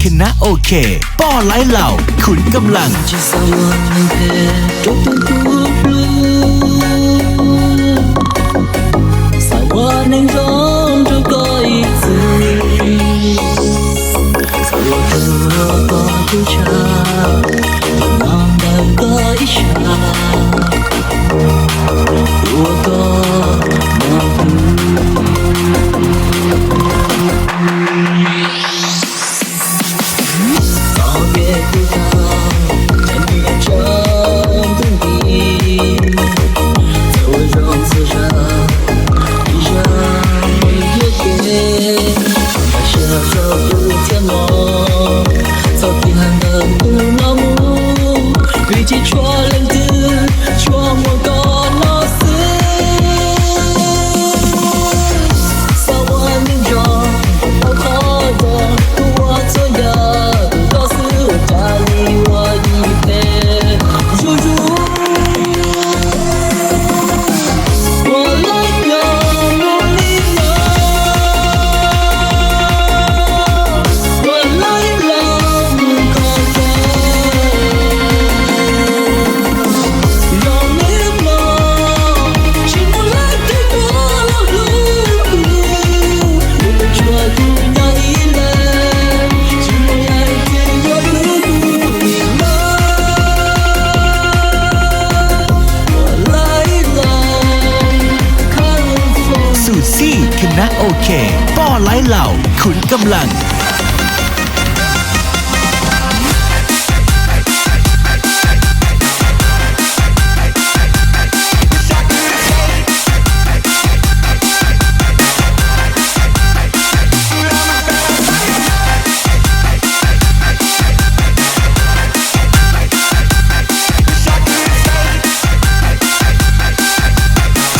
คณะโอเคป้อไล่เหล่าขุนกำลังคณะโอเคป้อไล่เหล่าขุนกำลัง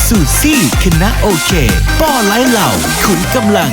สูซี่คณะโอเคป้อไล่เหล่าขุนกำลัง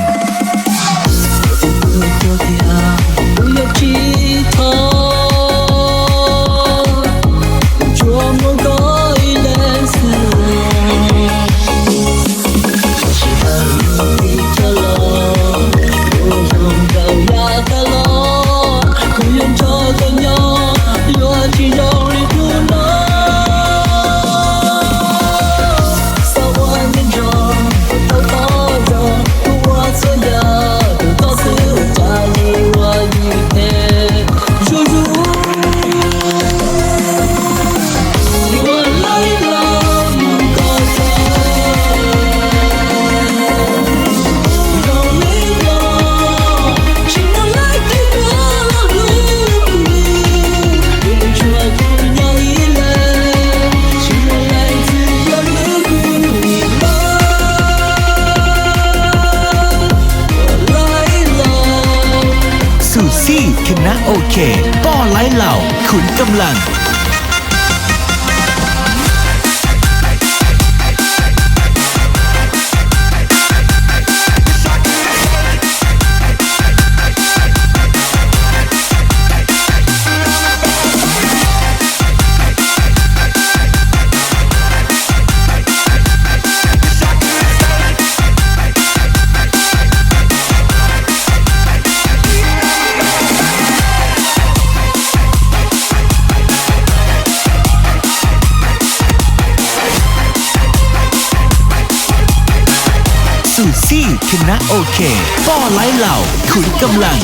คณะโอเคป้อไล่เหล่าขุนกำลังสูซี่คณะโอเคป้อไล่เหล่าขุนกำลัง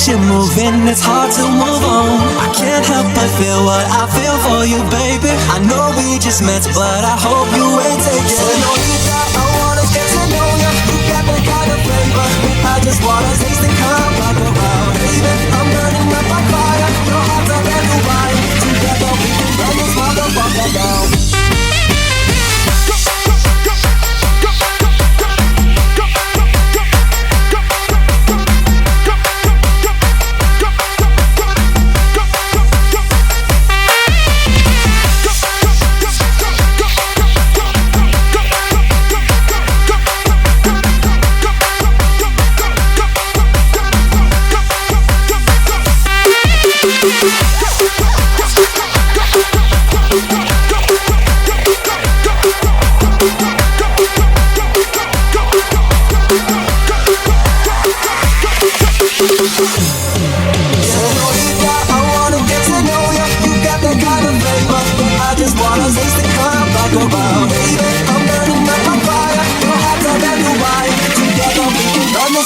you're moving, it's hard to move on. I can't help but feel what I feel for you, baby. I know we just met, but I hope you ain't taking. Señorita, I wanna get to know you. You got that kind of flavor. I just wanna taste and come back around, baby. I'm burning up like fire. Your heart's a brand new wine. Together we can burn this motherfucker down.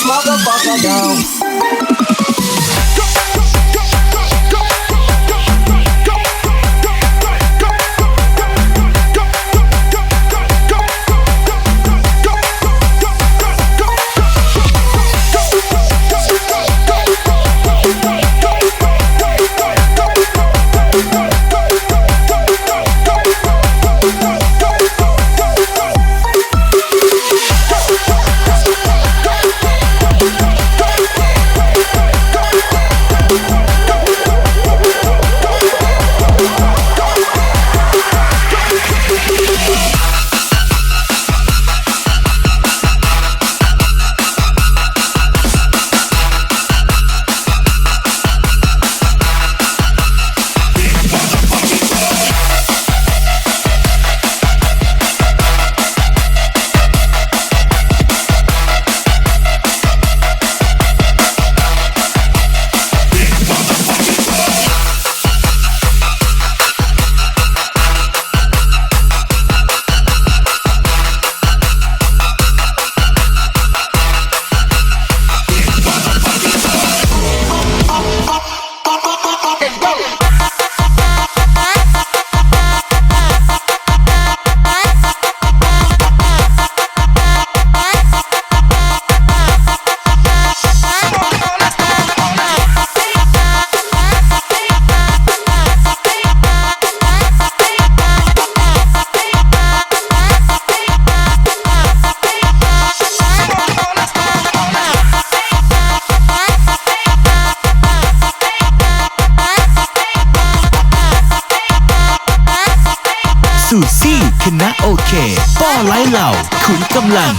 Motherfucker down.สู่ซี่คณะโอเคป้อไลฟ์เหล่าขุนกำลัง